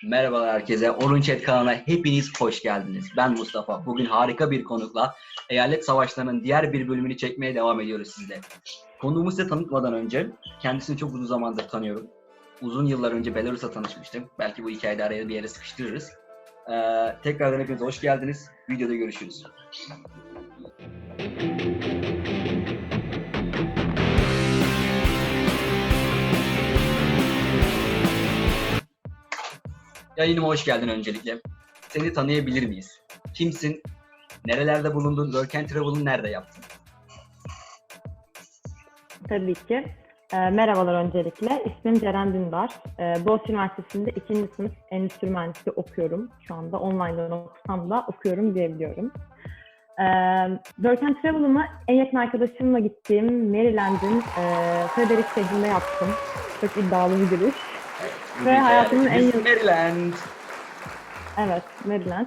Merhabalar herkese. Orun Chat kanalına hepiniz hoş geldiniz. Ben Mustafa. Bugün harika bir konukla Eyalet Savaşları'nın diğer bir bölümünü çekmeye devam ediyoruz sizle. Konuğumu size tanıtmadan önce kendisini çok uzun zamandır tanıyorum. Uzun yıllar önce Belarus'ta tanışmıştım. Belki bu hikayede araya bir yere sıkıştırırız. Tekrardan hepiniz hoş geldiniz. Videoda görüşürüz. Yayınıma hoş geldin öncelikle. Seni tanıyabilir miyiz? Kimsin? Nerelerde bulundun? Work and Travel'ı nerede yaptın? Tabii ki. Merhabalar öncelikle. İsmim Ceren Dündar. Boğaziçi Üniversitesi'nde 2. sınıf Endüstri Mühendisliği okuyorum. Şu anda online'dan okusam da okuyorum diyebiliyorum. Work and Travel'ımı en yakın arkadaşımla gittiğim Maryland'in Frederick şehrinde yaptım. Çok iddialı bir giriş. Ve hayatımın en yıl... Maryland. Evet, Maryland.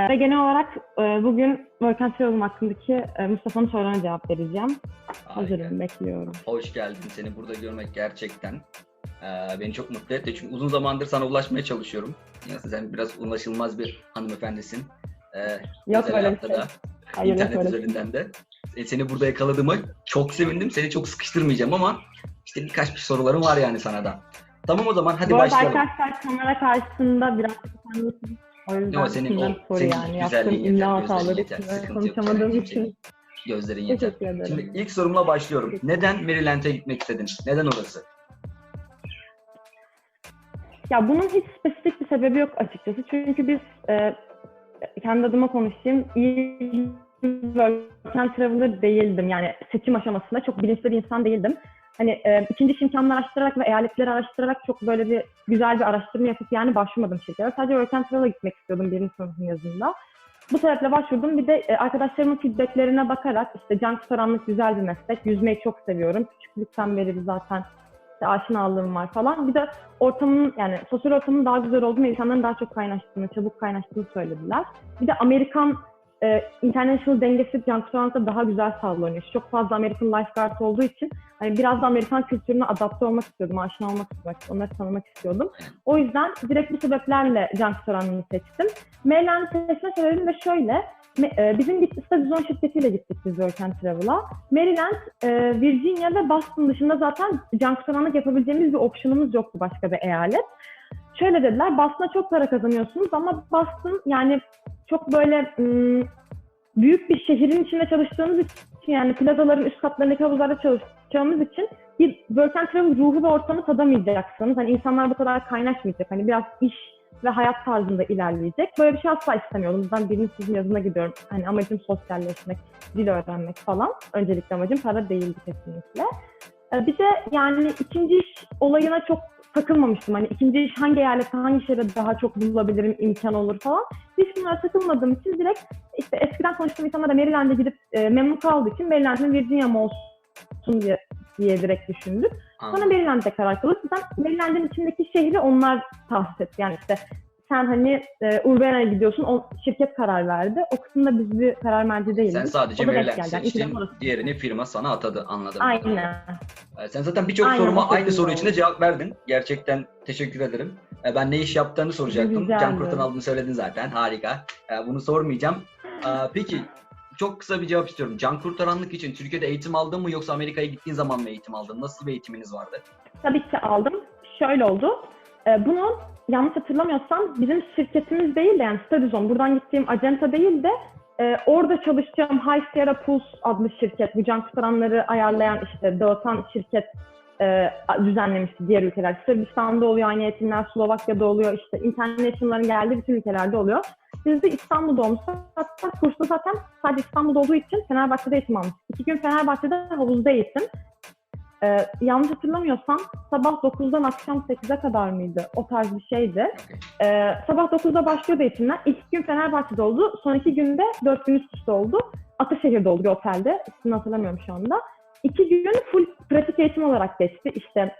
Ve genel olarak bugün Work and Travel'ım hakkındaki Mustafa'nın sorularına cevap vereceğim. Hazırım, bekliyorum. Hoş geldin. Seni burada görmek gerçekten beni çok mutlu etti. Çünkü uzun zamandır sana ulaşmaya çalışıyorum. Yani sen biraz ulaşılmaz bir hanımefendisin. Yok öyle bir şey. Hayır, İnternet üzerinden de. Seni burada yakaladığıma çok sevindim. Seni çok sıkıştırmayacağım ama işte birkaç bir sorularım var yani sana da. Tamam o zaman hadi başlayalım. Bu arada arkadaşlar kamera karşısında biraz utanmışsın. O yüzden senin soru yani. Yaptığım imla hataları için konuşamadığım için. Gözlerin yeter. Teşekkür ederim. Şimdi ilk sorumla başlıyorum. Neden Maryland'e gitmek istedin? Neden orası? Ya bunun hiç spesifik bir sebebi yok açıkçası. Çünkü biz kendi adıma konuşayım. İyi work and traveler değildim. Yani seçim aşamasında çok bilinçli bir insan değildim. Hani ikinci iş imkanını araştırarak ve eyaletleri araştırarak çok böyle bir güzel bir araştırma yapıp yani başvurmadım şirkete. Sadece Work and Travel'a gitmek istiyordum birinci sınıfın yazında. Bu sebeple başvurdum. Bir de arkadaşlarımın feedbacklerine bakarak işte can kurtaranlık güzel bir meslek. Yüzmeyi çok seviyorum. Küçüklükten beri zaten işte aşinalığım var falan. Bir de ortamın yani sosyal ortamın daha güzel olduğunu, insanların daha çok kaynaştığını, çabuk kaynaştığını söylediler. Bir de Amerikan international dengesi can kurtaranlıkta daha güzel sağlanıyor. Çok fazla American lifeguard olduğu için hani biraz da Amerikan kültürüne adapte olmak istiyordum, aşina olmak istiyordum, onları tanımak istiyordum. O yüzden direkt bu sebeplerle can kurtaranlığı seçtim. Maryland'ı seçme sebebim de şöyle, bizim Stadizon şirketiyle gittik biz Work and Travel'a. Maryland, Virginia ve Boston dışında zaten can kurtaranlık yapabileceğimiz bir opsiyonumuz yoktu başka bir eyalet. Şöyle dediler, Boston'a çok para kazanıyorsunuz ama Boston yani çok böyle büyük bir şehrin içinde çalıştığımız için yani plazaların üst katlarındaki havuzlarda çalışacağımız için bir Work and Travel ruhu ve ortamı tadamayacaksınız. Hani insanlar bu kadar kaynaşmayacak. Hani biraz iş ve hayat tarzında ilerleyecek. Böyle bir şey asla istemiyordum. Ben birinci sınıfın yazına gidiyorum. Hani amacım sosyalleşmek, dil öğrenmek falan. Öncelikle amacım para değildi kesinlikle. Bir de yani ikinci iş olayına çok takılmamıştım. Hani ikinci iş hangi eyalette, hangi şehirde daha çok bulabilirim, imkan olur falan. Hiç bunlara takılmadığım için direkt işte eskiden konuştuğum insanlar da Maryland'e gidip memnun kaldığı için Maryland'ın Virginia mı olsun diye direkt düşündük. Sonra Maryland'e karar kıldık. Zaten Maryland'in içindeki şehri onlar tahsis etti. Yani işte sen hani Urbana'ya gidiyorsun, o şirket karar verdi. O kısımda biz bir karar merci değiliz. Sen sadece Maryland seçtin, diğerini firma sana atadı, anladım. Aynen. Sen zaten birçok soruma aynı soru içinde cevap verdin. Gerçekten teşekkür ederim. Ben ne iş yaptığını soracaktım. Can kurtaran aldığını söyledin zaten, harika. Bunu sormayacağım. Peki, çok kısa bir cevap istiyorum. Can kurtaranlık için Türkiye'de eğitim aldın mı yoksa Amerika'ya gittiğin zaman mı eğitim aldın? Nasıl bir eğitiminiz vardı? Tabii ki aldım. Şöyle oldu. Bunu yanlış hatırlamıyorsam bizim şirketimiz değil de yani Stadizon, buradan gittiğim acenta değil de orada çalışacağım High Sierra Pulse adlı şirket, bu can kurtaranları ayarlayan işte dağıtan şirket düzenlemişti diğer ülkeler. Sırbistan'da oluyor aynı eğitimler, Slovakya'da oluyor, işte International'ların geldiği bütün ülkelerde oluyor. Biz de İstanbul'da olmuştuk. Hatta kursta zaten sadece İstanbul'da olduğu için Fenerbahçe'de eğitim almıştık. 2 gün Fenerbahçe'de havuzda eğitim. Yanlış hatırlamıyorsam sabah 9'dan akşam 8'e kadar mıydı? O tarz bir şeydi. Sabah 9'da başlıyordu eğitimler. İlk gün Fenerbahçe'de oldu. Son 2 günde 4 gün üst üste oldu. Ataşehir'de oldu bir otelde. İsmini hatırlamıyorum şu anda. 2 gün full pratik eğitim olarak geçti. İşte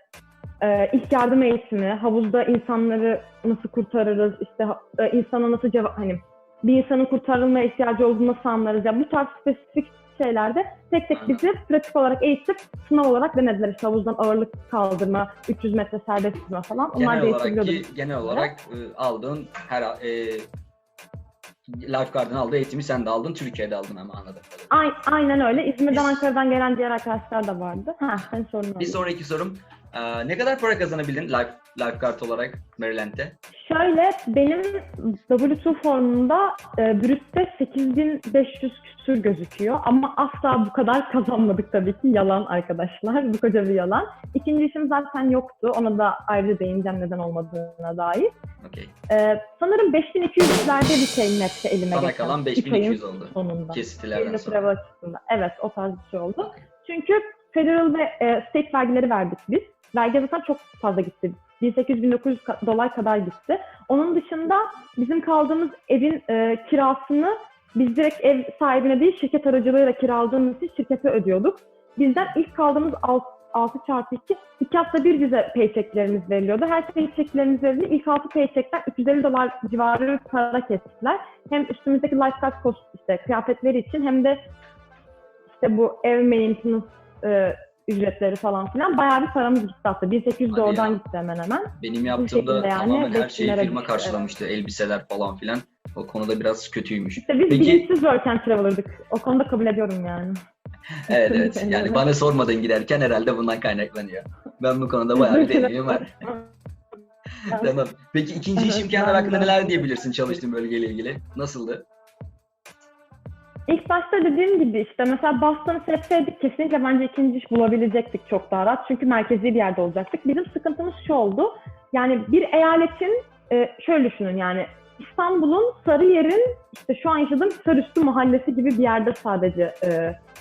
ilk yardım eğitimi, havuzda insanları nasıl kurtarırız, işte insana nasıl bir insanın kurtarılmaya ihtiyacı olduğunu nasıl anlarız? Ya bu tarz spesifik şeylerde tek tek bizi pratik olarak eğitip sınav olarak denediler. İşte havuzdan ağırlık kaldırma, 300 metre serbest yüzme falan. Onlar Genel olarak aldığın her lifeguard'ın aldığı eğitimi sen de aldın, Türkiye'de aldın ama anladım. Aynen öyle. İzmir'den, Ankara'dan gelen diğer arkadaşlar da vardı. Senin sorun Bir sonraki sorum, ne kadar para kazanabildin lifeguard olarak Maryland'de? Şöyle, benim W2 formunda brütte 8.500 küsur gözüküyor ama asla bu kadar kazanmadık tabii ki. Yalan arkadaşlar, bu koca bir yalan. İkinci işim zaten yoktu, ona da ayrıca değineceğim neden olmadığına dair. Okay. Sanırım 5.200'lerde bir şey nette elime geçti. Sana kalan 5.200 oldu sonunda. Kesitilerden sonra. Açısından. Evet, o tarz bir şey oldu. Çünkü federal ve state vergileri verdik biz. Vergi zaten çok fazla gitti. 1800-1900 dolar kadar gitti. Onun dışında bizim kaldığımız evin kirasını biz direkt ev sahibine değil şirket aracılığıyla kiraladığımız için şirkete ödüyorduk. Bizden ilk kaldığımız 6x2, 2 hafta bir bize paychecklerimiz veriliyordu. Her paychecklerimiz verildi. İlk 6 paycheckten 350 dolar civarı bir para kestiler. Hem üstümüzdeki lifeguard cost işte kıyafetleri için hem de işte bu ev maintenance ücretleri falan filan bayağı bir paramız gitti aslında. 1800 de oradan gitti hemen hemen. Benim yaptığımda tamamen her şeyi firma karşılamıştı. Evet. Elbiseler falan filan. O konuda biraz kötüymüş. İşte biz bilinçsiz work and traveler'dık. O konuda kabul ediyorum yani. Evet. Yani bana sormadan giderken herhalde bundan kaynaklanıyor. Ben bu konuda bayağı bir deneyimim var. Tamam. Peki ikinci iş imkanları hakkında neler diyebilirsin çalıştığın bölgeyle ilgili? Nasıldı? İlk başta dediğim gibi işte mesela Boston'ı seçseydik kesinlikle bence ikinci iş bulabilecektik çok daha rahat. Çünkü merkezi bir yerde olacaktık. Bizim sıkıntımız şu oldu. Yani bir eyaletin şöyle düşünün yani İstanbul'un Sarıyer'in işte şu an yaşadığım Sarüstü mahallesi gibi bir yerde sadece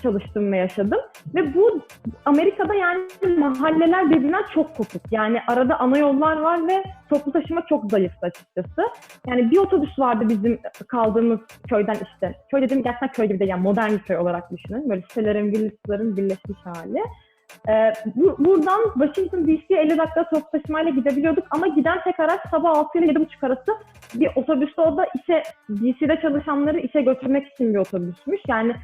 çalıştım ve yaşadım. Ve bu Amerika'da yani mahalleler birbirinden çok kopuk. Yani arada ana yollar var ve toplu taşıma çok zayıf açıkçası. Yani bir otobüs vardı bizim kaldığımız köyden işte. Köy dediğim gerçekten köy gibi değil yani modern bir köy olarak düşünün. Böyle sitelerin, villaların birleşmiş hali. Buradan Washington DC'ye 50 dakika toplu taşımayla gidebiliyorduk ama giden tek araç sabah 6 ile 7.30 arası bir otobüste, o da DC'de çalışanları işe götürmek için bir otobüsmüş. Yani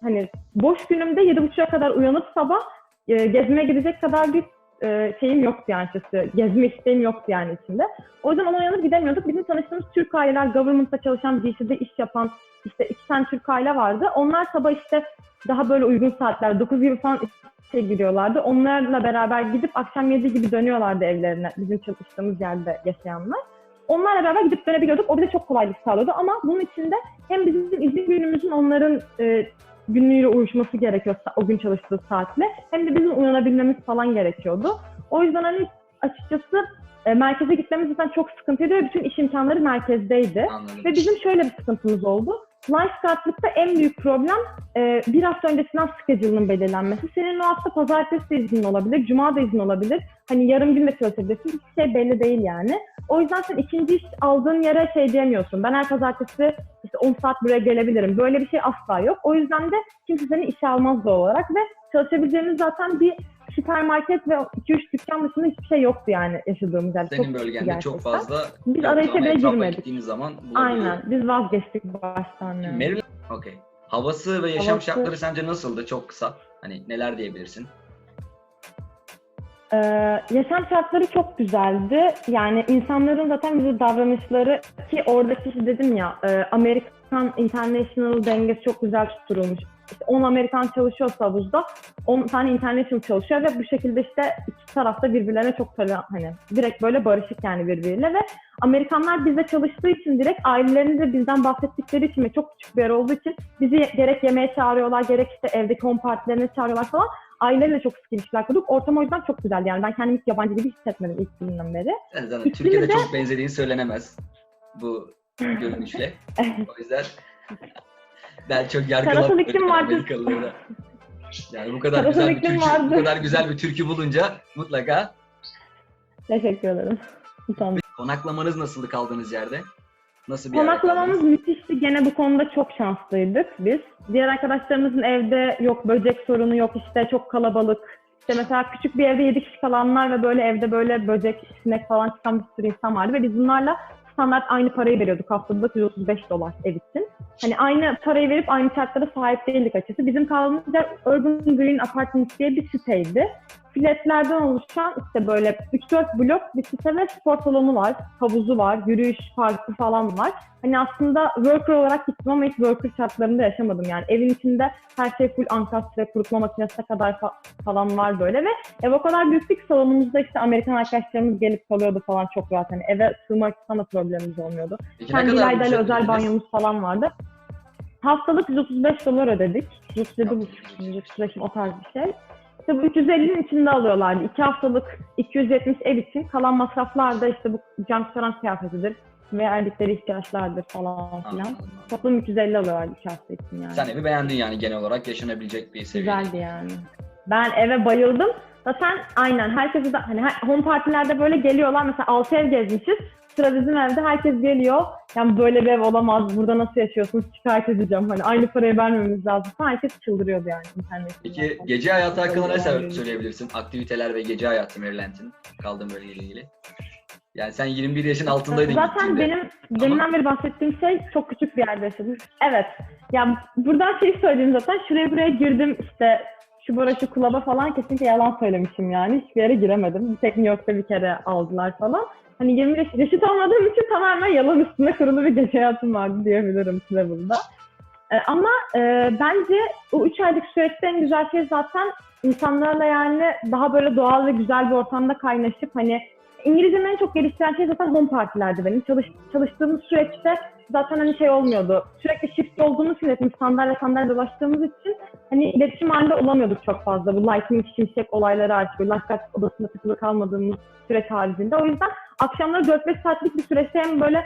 hani boş günümde 7.30'a kadar uyanıp sabah gezmeye gidecek kadar bir şeyim yoktu yani açıkçası. Gezme isteğim yoktu yani içinde. O yüzden ona uyanıp gidemiyorduk. Bizim tanıştığımız Türk aileler, government'ta çalışan, DC'de iş yapan işte 2 tane Türk aile vardı. Onlar sabah işte daha böyle uygun saatler 9 gibi falan giriyorlardı. Onlarla beraber gidip akşam 7 gibi dönüyorlardı evlerine, bizim çalıştığımız yerde yaşayanlar. Onlarla beraber gidip dönebiliyorduk. O bize çok kolaylık sağlıyordu ama bunun için de hem bizim izin günümüzün onların günlüğüyle uyuşması gerekiyor o gün çalıştığı saatle, hem de bizim uyanabilmemiz falan gerekiyordu. O yüzden hani açıkçası merkeze gitmemiz zaten çok sıkıntıydı ve bütün iş imkanları merkezdeydi. Anladım. Ve bizim şöyle bir sıkıntımız oldu. Lifeguardlıkta en büyük problem bir hafta öncesinden schedule'ın belirlenmesi. Senin o hafta pazartesi de izin olabilir, cuma da izin olabilir. Hani yarım gün de çalışabilirsin. Hiçbir şey belli değil yani. O yüzden sen ikinci iş aldığın yere şey diyemiyorsun. Ben her pazartesi işte 10 saat buraya gelebilirim. Böyle bir şey asla yok. O yüzden de kimse seni işe almaz doğal olarak ve çalışabileceğimiz zaten bir süpermarket ve 2-3 dükkan dışında hiçbir şey yoktu yani yaşadığımız yerde. Senin bölgende çok fazla. Biz arayışa bile girmedik. Gittiğiniz zaman aynen. Biz vazgeçtik baştan yani. Maryland, okay. Havası ve yaşam şartları sence nasıldı? Çok kısa. Hani neler diyebilirsin? Yaşam şartları çok güzeldi. Yani insanların zaten bize davranışları, ki oradaki dedim ya Amerikan International dengesi çok güzel tutturulmuş. İşte 10 Amerikan çalışıyorsa havuzda 10 tane International çalışıyor ve bu şekilde işte iki tarafta birbirlerine çok hani direkt böyle barışık yani birbiriyle ve Amerikanlar bizle çalıştığı için direkt ailelerini de bizden bahsettikleri için ve çok küçük bir yer olduğu için bizi gerek yemeğe çağırıyorlar gerek işte evdeki home partilerine çağırıyorlar falan. Ailelerle çok sıkı ilişkiler kurduk. Ortam o yüzden çok güzeldi yani. Ben kendimi hiç yabancı gibi hissetmedim ilk günden beri. Zaten Türkiye'de çok benzediğini söylenemez bu görünüşle. O yüzden ben çok yargılanmıyorum Amerikalılara. Yani bu kadar güzel bir Türkü, bu kadar güzel bir Türkü bulunca mutlaka. Teşekkür ederim. Tamam. Konaklamanız nasıldı kaldığınız yerde? Nasıl bir Konaklamamız müthişti. Gene bu konuda çok şanslıydık biz. Diğer arkadaşlarımızın evde yok böcek sorunu, yok işte çok kalabalık. İşte mesela küçük bir evde 7 kişi kalanlar ve böyle evde böyle böcek, sinek falan çıkan bir sürü insan vardı ve biz bunlarla standart aynı parayı veriyorduk. Haftalık $135 ev için. Hani aynı parayı verip aynı şartlara sahip değildik açıkçası. Bizim kaldığımız yer Urban Green Apartments diye bir siteydi. Flatlerden oluşan işte böyle 3-4 blok bir site ve spor salonu var, havuzu var, yürüyüş parkı falan var. Hani aslında worker olarak gittim ama hiç worker şartlarında yaşamadım yani. Evin içinde her şey full ankastre, kurutma makinesine kadar falan var böyle ve ev o kadar büyüktü ki salonumuzda işte Amerikan arkadaşlarımız gelip kalıyordu falan çok rahat. Hani eve sığmak için de problemimiz olmuyordu. Peki ne Kendi kadar İlayda'yla ücret özel ödediniz? banyomuz falan vardı. Haftalık $135 ödedik. $137,5, $135 o tarz bir şey. İşte bu 350'nin içinde alıyorlardı. 2 haftalık 270 ev için. Kalan masraflar da işte bu cantıran kıyafetidir. Verdikleri ihtiyaçlardır falan filan. Anladım. Toplam 350 alıyorlardı 2 hafta için yani. Sen evi beğendin yani genel olarak yaşanabilecek bir seviyede. Güzeldi yani. Ben eve bayıldım. Zaten aynen herkese de hani home partilerde böyle geliyorlar. Mesela 6 ev gezmişiz. Sıra bizim evde herkes geliyor. Yani böyle bir ev olamaz. Burada nasıl yaşıyorsunuz? Şikayet edeceğim. Hani aynı parayı vermemiz lazım. Herkes çıldırıyordu yani internetten. Peki gece hayatı hakkında ne söyleyebilirsin? Aktiviteler ve gece hayatı Maryland'in kaldığın bölgeyle ilgili. Yani sen 21 yaşın altındaydın zaten gittiğinde. benim deminden beri bahsettiğim şey çok küçük bir yerde yaşadım. Evet. Yani buradan şey söyleyeyim zaten. Şuraya buraya girdim işte şu kulübe falan kesinlikle yalan söylemişim yani. Hiçbir yere giremedim. Bir tek New York'ta bir kere aldılar falan. Hani 20 yaşıt olmadığım için tamamen yalan üstüne kurulu bir gece hayatım vardı diyebilirim size burada. Ama bence o 3 aylık süreçte en güzel şey zaten insanlarla yani daha böyle doğal ve güzel bir ortamda kaynaşıp hani İngilizce'mi en çok geliştiren şey zaten home partilerdi benim. Çalıştığımız süreçte zaten hani şey olmuyordu. Sürekli shift olduğumuz için hepimiz sandalye dolaştığımız için hani iletişim halinde olamıyorduk çok fazla. Bu lightning, şimşek olayları artık böyle lifeguard odasında tıkılı kalmadığımız süreç haricinde. O yüzden akşamları 4-5 saatlik bir süreçte hem böyle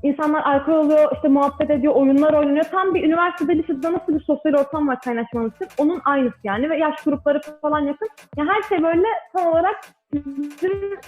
İnsanlar alkol alıyor, işte muhabbet ediyor, oyunlar oynanıyor. Tam bir üniversitede, lisede nasıl bir sosyal ortam var kaynaşmamız için? Onun aynısı yani ve yaş grupları falan yakın. Yani her şey böyle tam olarak bizim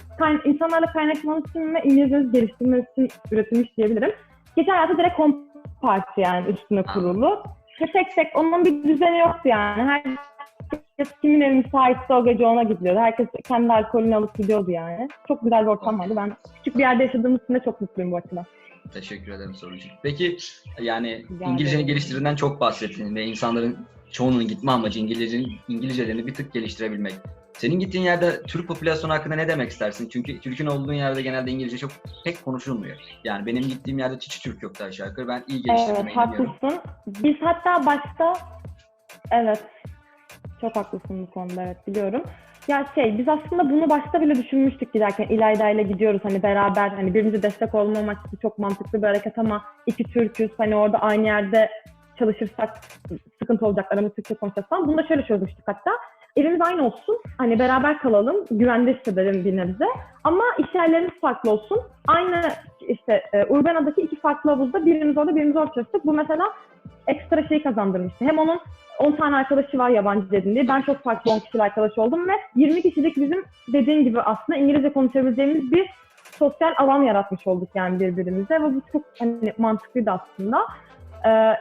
insanlarla kaynaşmamız için ve İngilizcemizi geliştirmemiz için üretilmiş diyebilirim. Gece hayatı direkt home party yani üstüne kurulu. Ve tek onun bir düzeni yoktu yani. Herkes kimin evi müsaitse o gece ona gidiyordu. Herkes kendi alkolünü alıp gidiyordu yani. Çok güzel bir ortam vardı. Ben küçük bir yerde yaşadığımız için de çok mutluyum bu açıdan. Teşekkür ederim sorun için. Peki yani Rica İngilizceni ederim. geliştirdiğinden çok bahsettin ve insanların çoğunun gitme amacı İngilizcelerini bir tık geliştirebilmek. Senin gittiğin yerde Türk popülasyonu hakkında ne demek istersin? Çünkü Türk'ün olduğun yerde genelde İngilizce çok pek konuşulmuyor. Yani benim gittiğim yerde hiç Türk yoktu aşağı yukarı. Ben iyi geliştirmeyi Evet, inanıyorum. haklısın. Biz hatta başta, evet, çok haklısın bu konuda, evet biliyorum. Ya biz aslında bunu başta bile düşünmüştük giderken. İlayda ile gidiyoruz hani beraber, hani birbirimize destek olma amaçlı çok mantıklı bir hareket ama iki Türk'üz, hani orada aynı yerde çalışırsak sıkıntı olacak, aramızda Türkçe konuşacağız falan. Bunu da şöyle çözmüştük hatta. Evimiz aynı olsun, hani beraber kalalım, güvende hissedelim bir nebze. Ama iş yerlerimiz farklı olsun. Aynı işte Urbana'daki 2 farklı havuzda birimiz orada, birimiz orada çalıştık. Bu mesela ekstra şey kazandırmıştı. Hem onun 10 tane arkadaşı var yabancı dediğinde. Ben çok farklı 10 kişilik arkadaş oldum ve 20 kişilik bizim dediğin gibi aslında İngilizce konuşabileceğimiz bir sosyal alan yaratmış olduk yani birbirimize ve bu çok hani mantıklıydı aslında.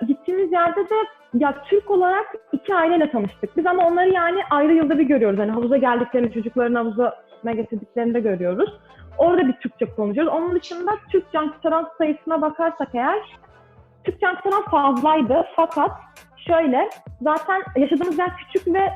Gittiğimiz yerde de ya Türk olarak 2 aileyle tanıştık. Biz ama onları yani ayrı yılda bir görüyoruz. Hani havuza geldiklerini, çocuklarını havuza getirdiklerini de görüyoruz. Orada bir Türkçe konuşuyoruz. Onun dışında Türk cantıran sayısına bakarsak eğer Türk cantıran fazlaydı fakat şöyle, zaten yaşadığımız yer küçük ve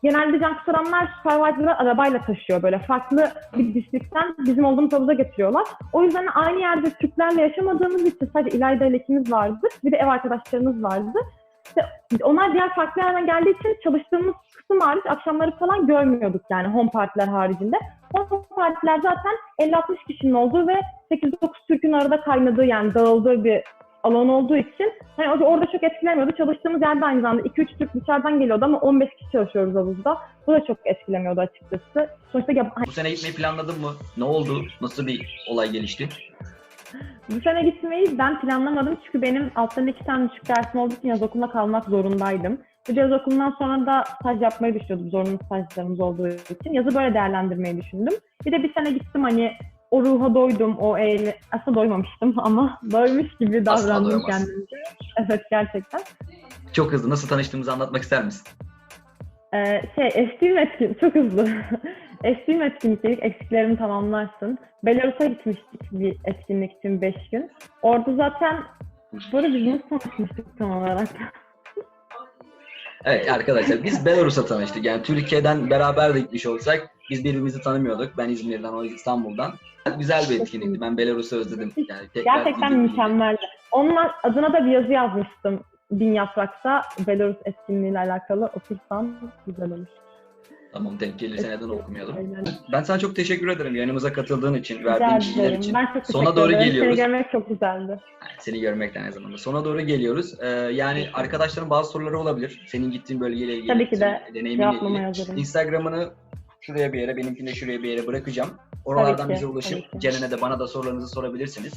genelde cantıranlar supervisor'lar arabayla taşıyor. Böyle farklı bir distriktten bizim olduğumuz havuza getiriyorlar. O yüzden aynı yerde Türklerle yaşamadığımız için sadece İlayda ile ikimiz vardı. Bir de ev arkadaşlarımız vardı. İşte onlar diğer farklı yerden geldiği için çalıştığımız kısım hariç akşamları falan görmüyorduk yani home partiler haricinde. Home partiler zaten 50-60 kişinin olduğu ve 8-9 Türk'ün arada kaynadığı yani dağıldığı bir alan olduğu için hani orada çok etkilemiyordu. Çalıştığımız yerde aynı zamanda 2-3 Türk dışarıdan geliyordu ama 15 kişi çalışıyoruz havuzda. Bu da çok etkilemiyordu açıkçası. Sonuçta Bu sene gitmeyi planladın mı? Ne oldu? Nasıl bir olay gelişti? bu sene gitmeyi ben planlamadım çünkü benim alttan 2 tane düşük dersim olduğu için yaz okuluna kalmak zorundaydım. Bir de yaz okulundan sonra da staj yapmayı düşünüyordum zorunlu stajlarımız olduğu için. Yazı böyle değerlendirmeyi düşündüm. Bir de bir sene gittim hani o ruha doydum, aslında doymamıştım ama doymuş gibi davrandım kendimce. Evet, gerçekten. Çok hızlı. Nasıl tanıştığımızı anlatmak ister misin? Esteem etkinlik, çok hızlı. Esteem etkinlik dedik, eksiklerimi tamamlarsın. Belarus'a gitmiştik bir etkinlik için 5 gün. Orada zaten böyle biz nasıl tanışmıştık tam olarak? Evet arkadaşlar biz Belarus'a tanıştık. Yani Türkiye'den beraber de gitmiş olsak biz birbirimizi tanımıyorduk. Ben İzmir'den, o İstanbul'dan. Güzel bir etkinlikti. Ben Belarus'u özledim. Yani tekrar Gerçekten gideyim. mükemmeldi. Onun adına da bir yazı yazmıştım. Bin Yaprak'ta Belarus etkinliğiyle alakalı okursan güzel olur. Tamam, denk gelirse neden okumayalım. Aynen. Ben sana çok teşekkür ederim yanımıza katıldığın için, Rica verdiğin bilgiler ederim. için. Ben çok teşekkür Sona doğru ederim. geliyoruz. Seni görmek çok güzeldi. Seni görmek de aynı zamanda. Sona doğru geliyoruz. Yani arkadaşların bazı soruları olabilir. Senin gittiğin bölgeyle ilgili. Tabii ki de deneyiminle cevaplamaya ilgili. hazırım. Instagram'ını şuraya bir yere, benimkini de şuraya bir yere bırakacağım. Oralardan Tabii ki, bize ulaşıp tabii ki. Ceren'e de bana da sorularınızı sorabilirsiniz.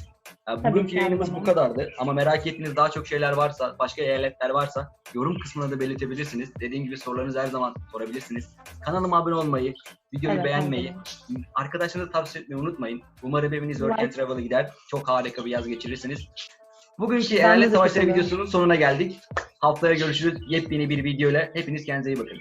Tabii Bugünkü ki, her yayınımız bu zaman. kadardı. Ama merak ettiğiniz daha çok şeyler varsa, başka eyaletler varsa yorum kısmına da belirtebilirsiniz. Dediğim gibi sorularınızı her zaman sorabilirsiniz. Kanalıma abone olmayı, videoyu Evet, beğenmeyi, her arkadaşlarınızı tavsiye etmeyi unutmayın. Umarım hepiniz Work and Travel'a gider. Çok harika bir yaz geçirirsiniz. Bugünkü Ben de Eyalet Savaşları teşekkür ederim. videosunun sonuna geldik. Haftaya görüşürüz. Yepyeni bir video ile. Hepiniz kendinize iyi bakın.